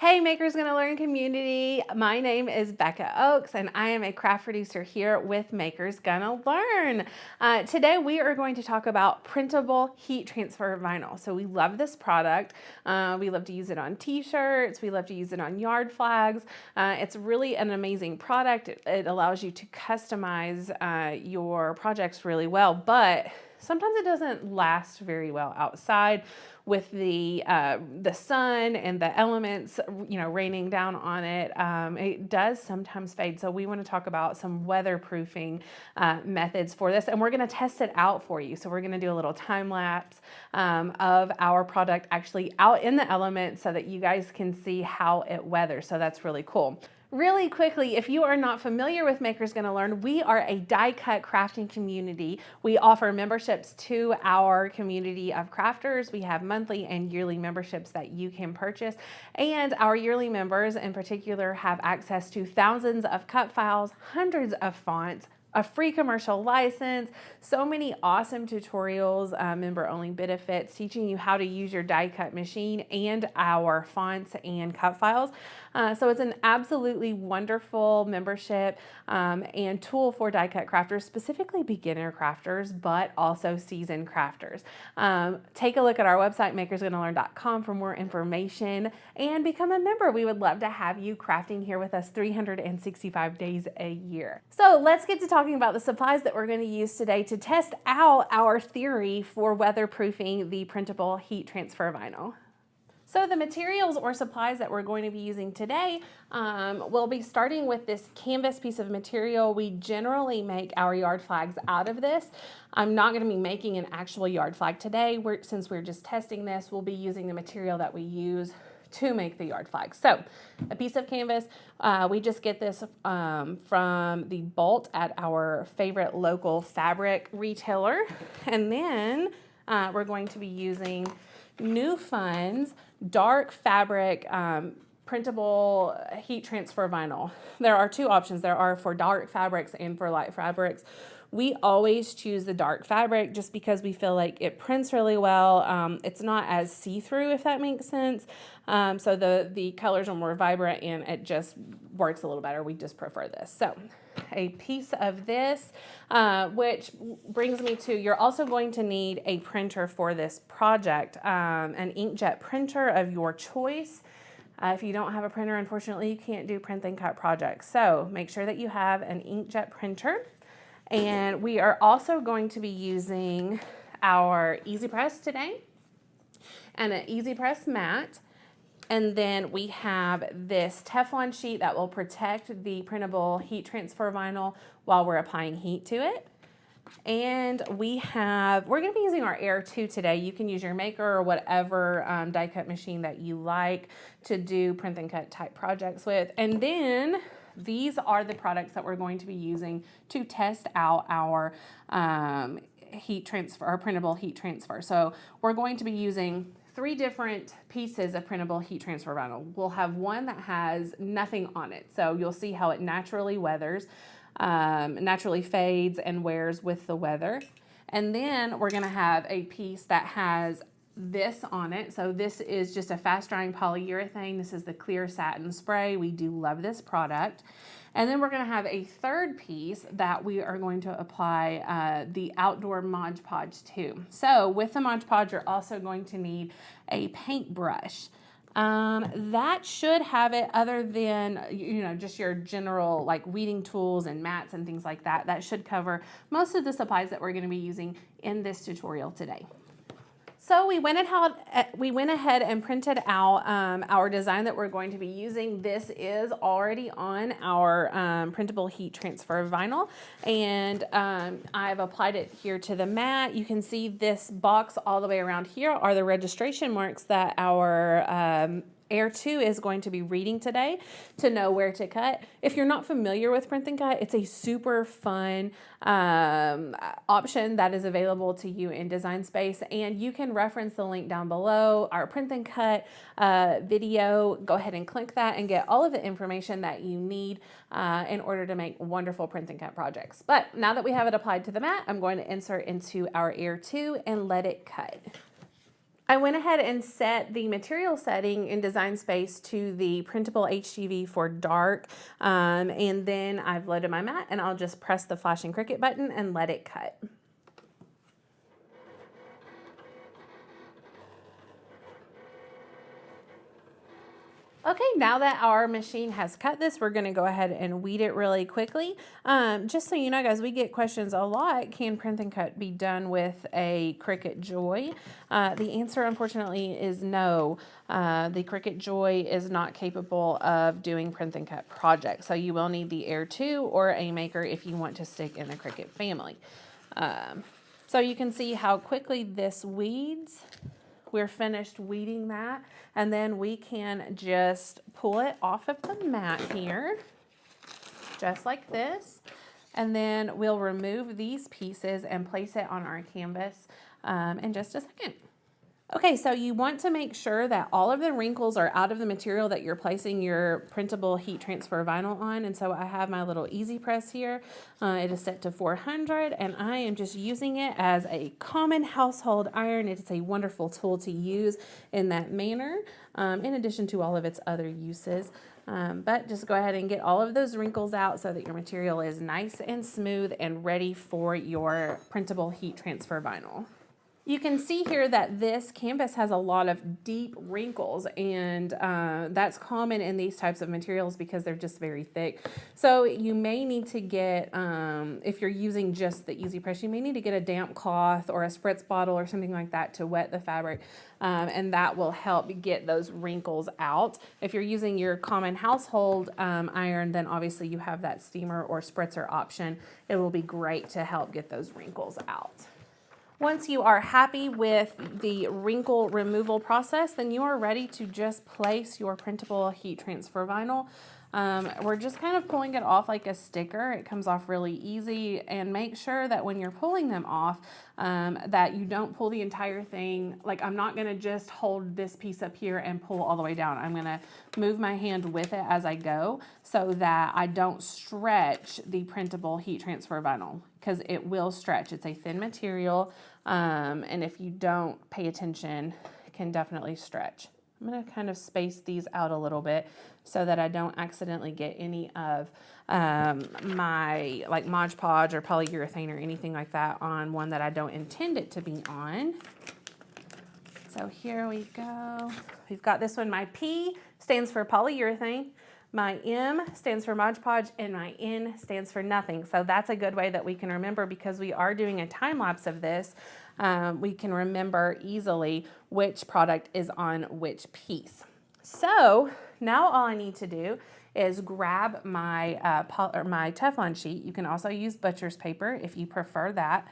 Hey Makers Gonna Learn community, my name is Becca Oaks and I am a craft producer here with Makers Gonna Learn. Today we are going to talk about printable heat transfer vinyl. So we love this product. We love to use it on t-shirts. We love to use it on yard flags. It's really an amazing product. It allows you to customize your projects really well, but sometimes it doesn't last very well outside with the sun and the elements, raining down on it. It does sometimes fade. So we want to talk about some weatherproofing methods for this, and we're going to test it out for you. So we're going to do a little time lapse of our product actually out in the elements so that you guys can see how it weathers. So that's really cool. Really quickly, if you are not familiar with Makers Gonna Learn, we are a die-cut crafting community. We offer memberships to our community of crafters. We have monthly and yearly memberships that you can purchase. And our yearly members in particular have access to thousands of cut files, hundreds of fonts, a free commercial license, so many awesome tutorials, member-only benefits, teaching you how to use your die-cut machine and our fonts and cut files. So it's an absolutely wonderful membership and tool for die-cut crafters, specifically beginner crafters, but also seasoned crafters. Take a look at our website, makersgonnalearn.com, for more information and become a member. We would love to have you crafting here with us 365 days a year. So let's get to talking about the supplies that we're going to use today to test out our theory for weatherproofing the printable heat transfer vinyl. So the materials or supplies that we're going to be using today, we'll be starting with this canvas piece of material. We generally make our yard flags out of this. I'm not going to be making an actual yard flag today. Since we're just testing this, we'll be using the material that we use to make the yard flag. So a piece of canvas, we just get this from the Bolt at our favorite local fabric retailer. And then we're going to be using New Fun's dark fabric printable heat transfer vinyl. There are two options. There are for dark fabrics and for light fabrics. We always choose the dark fabric just because we feel like it prints really well. It's not as see-through, if that makes sense. So the colors are more vibrant and it just works a little better. We just prefer this. So a piece of this, which brings me to, you're also going to need a printer for this project, an inkjet printer of your choice. If you don't have a printer, unfortunately, you can't do print and cut projects. So make sure that you have an inkjet printer. And we are also going to be using our EasyPress today and an EasyPress mat. And then we have this Teflon sheet that will protect the printable heat transfer vinyl while we're applying heat to it. And we're going to be using our Air 2 today. You can use your maker or whatever die cut machine that you like to do print and cut type projects with. And then these are the products that we're going to be using to test out our heat transfer, our printable heat transfer. So we're going to be using 3 different pieces of printable heat transfer vinyl. We'll have one that has nothing on it. So you'll see how it naturally weathers, naturally fades and wears with the weather. And then we're gonna have a piece that has this on it. So this is just a fast drying polyurethane. This is the clear satin spray. We do love this product. And then we're going to have a third piece that we are going to apply the outdoor Mod Podge to. So with the Mod Podge, you're also going to need a paintbrush. That should have it, other than, just your general like weeding tools and mats and things like that. That should cover most of the supplies that we're going to be using in this tutorial today. So we went ahead and printed out our design that we're going to be using. This is already on our printable heat transfer vinyl, and I've applied it here to the mat. You can see this box all the way around here are the registration marks that our Air 2 is going to be reading today to know where to cut. If you're not familiar with print and cut, it's a super fun option that is available to you in Design Space, and you can reference the link down below, our print and cut video. Go ahead and click that and get all of the information that you need in order to make wonderful print and cut projects. But now that we have it applied to the mat, I'm going to insert into our Air 2 and let it cut. I went ahead and set the material setting in Design Space to the printable HTV for dark, and then I've loaded my mat, and I'll just press the flashing Cricut button and let it cut. Okay, now that our machine has cut this, we're gonna go ahead and weed it really quickly. Just so you know, guys, we get questions a lot. Can print and cut be done with a Cricut Joy? The answer, unfortunately, is no. The Cricut Joy is not capable of doing print and cut projects. So you will need the Air 2 or a Maker if you want to stick in the Cricut family. So you can see how quickly this weeds. We're finished weeding that, and then we can just pull it off of the mat here, just like this, and then we'll remove these pieces and place it on our canvas in just a second. Okay, so you want to make sure that all of the wrinkles are out of the material that you're placing your printable heat transfer vinyl on. And so I have my little EasyPress here. It is set to 400, and I am just using it as a common household iron. It is a wonderful tool to use in that manner, in addition to all of its other uses. But just go ahead and get all of those wrinkles out so that your material is nice and smooth and ready for your printable heat transfer vinyl. You can see here that this canvas has a lot of deep wrinkles, and that's common in these types of materials because they're just very thick. So you may need to get, if you're using just the EasyPress, you may need to get a damp cloth or a spritz bottle or something like that to wet the fabric, and that will help get those wrinkles out. If you're using your common household iron, then obviously you have that steamer or spritzer option. It will be great to help get those wrinkles out. Once you are happy with the wrinkle removal process, then you are ready to just place your printable heat transfer vinyl. We're just kind of pulling it off like a sticker. It comes off really easy, and make sure that when you're pulling them off, that you don't pull the entire thing. Like, I'm not gonna just hold this piece up here and pull all the way down. I'm gonna move my hand with it as I go so that I don't stretch the printable heat transfer vinyl, because it will stretch. It's a thin material, and if you don't pay attention, it can definitely stretch. I'm gonna kind of space these out a little bit so that I don't accidentally get any of my like Mod Podge or polyurethane or anything like that on one that I don't intend it to be on. So here we go. We've got this one. My P stands for polyurethane. My M stands for Mod Podge, and my N stands for nothing. So that's a good way that we can remember, because we are doing a time lapse of this. We can remember easily which product is on which piece. So now all I need to do is grab my my Teflon sheet. You can also use butcher's paper if you prefer that.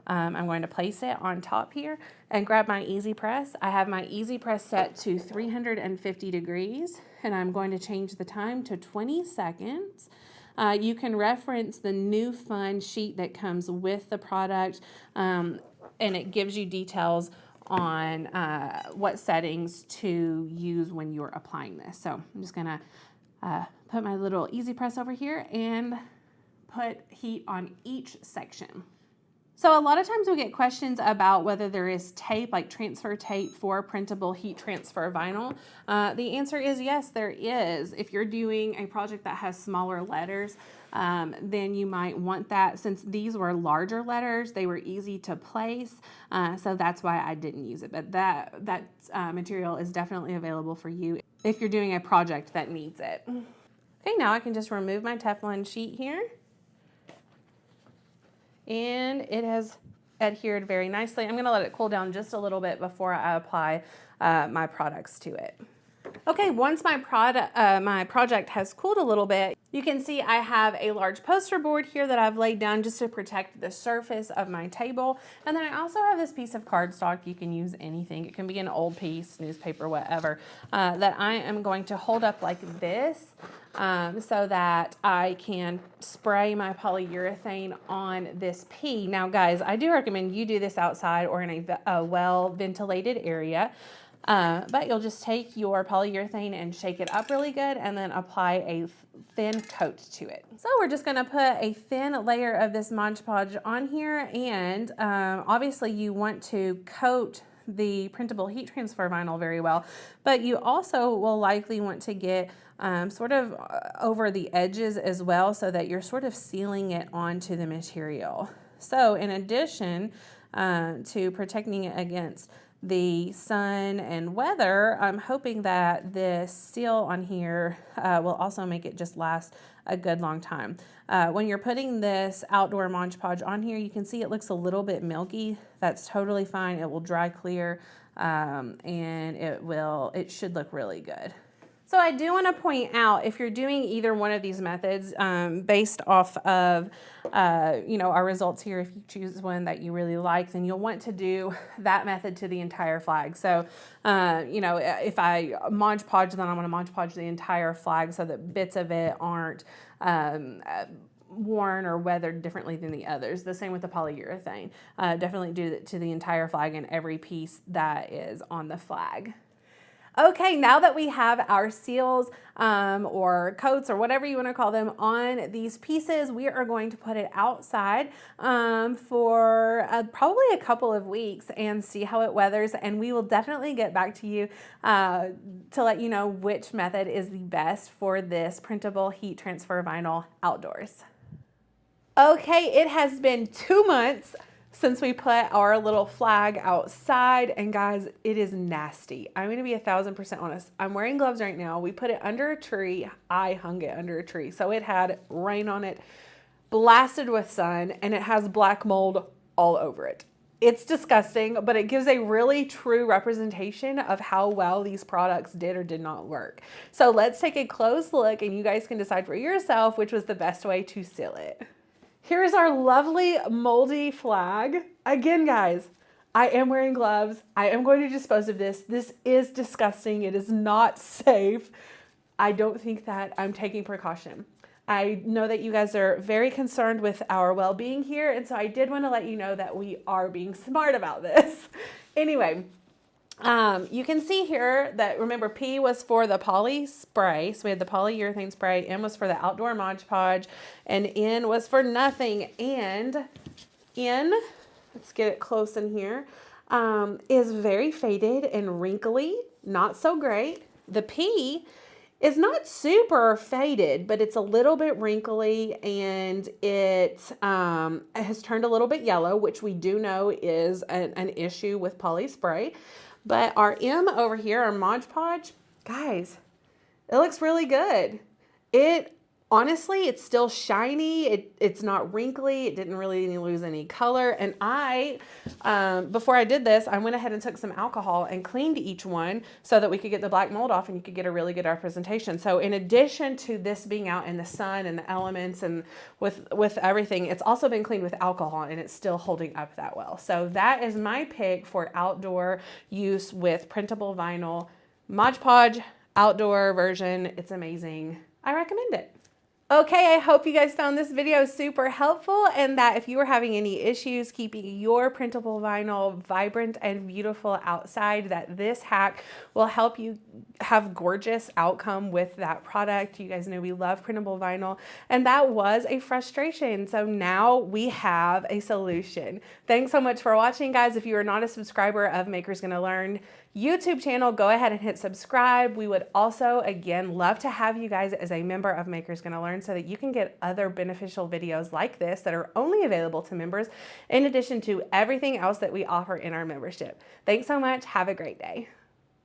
I'm going to place it on top here and grab my EasyPress. I have my EasyPress set to 350 degrees, and I'm going to change the time to 20 seconds. You can reference the new fun sheet that comes with the product, and it gives you details on what settings to use when you're applying this. So I'm just gonna put my little EasyPress over here and put heat on each section. So a lot of times we get questions about whether there is tape, like transfer tape for printable heat transfer vinyl. The answer is yes, there is. If you're doing a project that has smaller letters, then you might want that. Since these were larger letters, they were easy to place, so that's why I didn't use it. But that material is definitely available for you if you're doing a project that needs it. Okay, now I can just remove my Teflon sheet here. And it has adhered very nicely. I'm gonna let it cool down just a little bit before I apply my products to it. Okay, once my project has cooled a little bit, you can see I have a large poster board here that I've laid down just to protect the surface of my table. And then I also have this piece of cardstock. You can use anything. It can be an old piece, newspaper, whatever, that I am going to hold up like this so that I can spray my polyurethane on this P. Now, guys, I do recommend you do this outside or in a well-ventilated area. But you'll just take your polyurethane and shake it up really good and then apply a thin coat to it. So we're just gonna put a thin layer of this Mod Podge on here, and obviously you want to coat the printable heat transfer vinyl very well, but you also will likely want to get sort of over the edges as well, so that you're sort of sealing it onto the material. So in addition to protecting it against the sun and weather, I'm hoping that this seal on here will also make it just last a good long time. When you're putting this outdoor Mod Podge on here, you can see it looks a little bit milky. That's totally fine. It will dry clear, and it should look really good. So I do want to point out, if you're doing either one of these methods, based off of our results here, if you choose one that you really like, then you'll want to do that method to the entire flag. So if I Mod Podge, then I'm going to Mod Podge the entire flag so that bits of it aren't worn or weathered differently than the others. The same with the polyurethane. Definitely do it to the entire flag and every piece that is on the flag. Okay, now that we have our seals or coats or whatever you want to call them on these pieces, we are going to put it outside for probably a couple of weeks and see how it weathers. And we will definitely get back to you to let you know which method is the best for this printable heat transfer vinyl outdoors. Okay, it has been 2 months since we put our little flag outside, and guys, it is nasty. I'm gonna be 1000% honest. I'm wearing gloves right now. We put it under a tree. I hung it under a tree. So it had rain on it, blasted with sun, and it has black mold all over it. It's disgusting, but it gives a really true representation of how well these products did or did not work. So let's take a close look, and you guys can decide for yourself which was the best way to seal it. Here's our lovely moldy flag. Again, guys, I am wearing gloves. I am going to dispose of this. This is disgusting. It is not safe. I don't think that I'm taking precaution. I know that you guys are very concerned with our well-being here, and so I did want to let you know that we are being smart about this. Anyway, you can see here that, remember, P was for the poly spray. So we had the polyurethane spray. M was for the outdoor Mod Podge. And N was for nothing. And N, let's get it close in here, is very faded and wrinkly. Not so great. The P is not super faded, but it's a little bit wrinkly, and it has turned a little bit yellow, which we do know is an issue with poly spray. But our M over here, our Mod Podge, guys, it looks really good. Honestly, it's still shiny. It's not wrinkly. It didn't really lose any color. And before I did this, I went ahead and took some alcohol and cleaned each one so that we could get the black mold off and you could get a really good representation. So in addition to this being out in the sun and the elements and with everything, it's also been cleaned with alcohol and it's still holding up that well. So that is my pick for outdoor use with printable vinyl. Mod Podge outdoor version. It's amazing. I recommend it. Okay, I hope you guys found this video super helpful, and that if you are having any issues keeping your printable vinyl vibrant and beautiful outside, that this hack will help you have gorgeous outcome with that product. You guys know we love printable vinyl, and that was a frustration. So now we have a solution. Thanks so much for watching, guys. If you are not a subscriber of Makers Gonna Learn YouTube channel, go ahead and hit subscribe. We would also, again, love to have you guys as a member of Makers Gonna Learn so that you can get other beneficial videos like this that are only available to members, in addition to everything else that we offer in our membership. Thanks so much. Have a great day.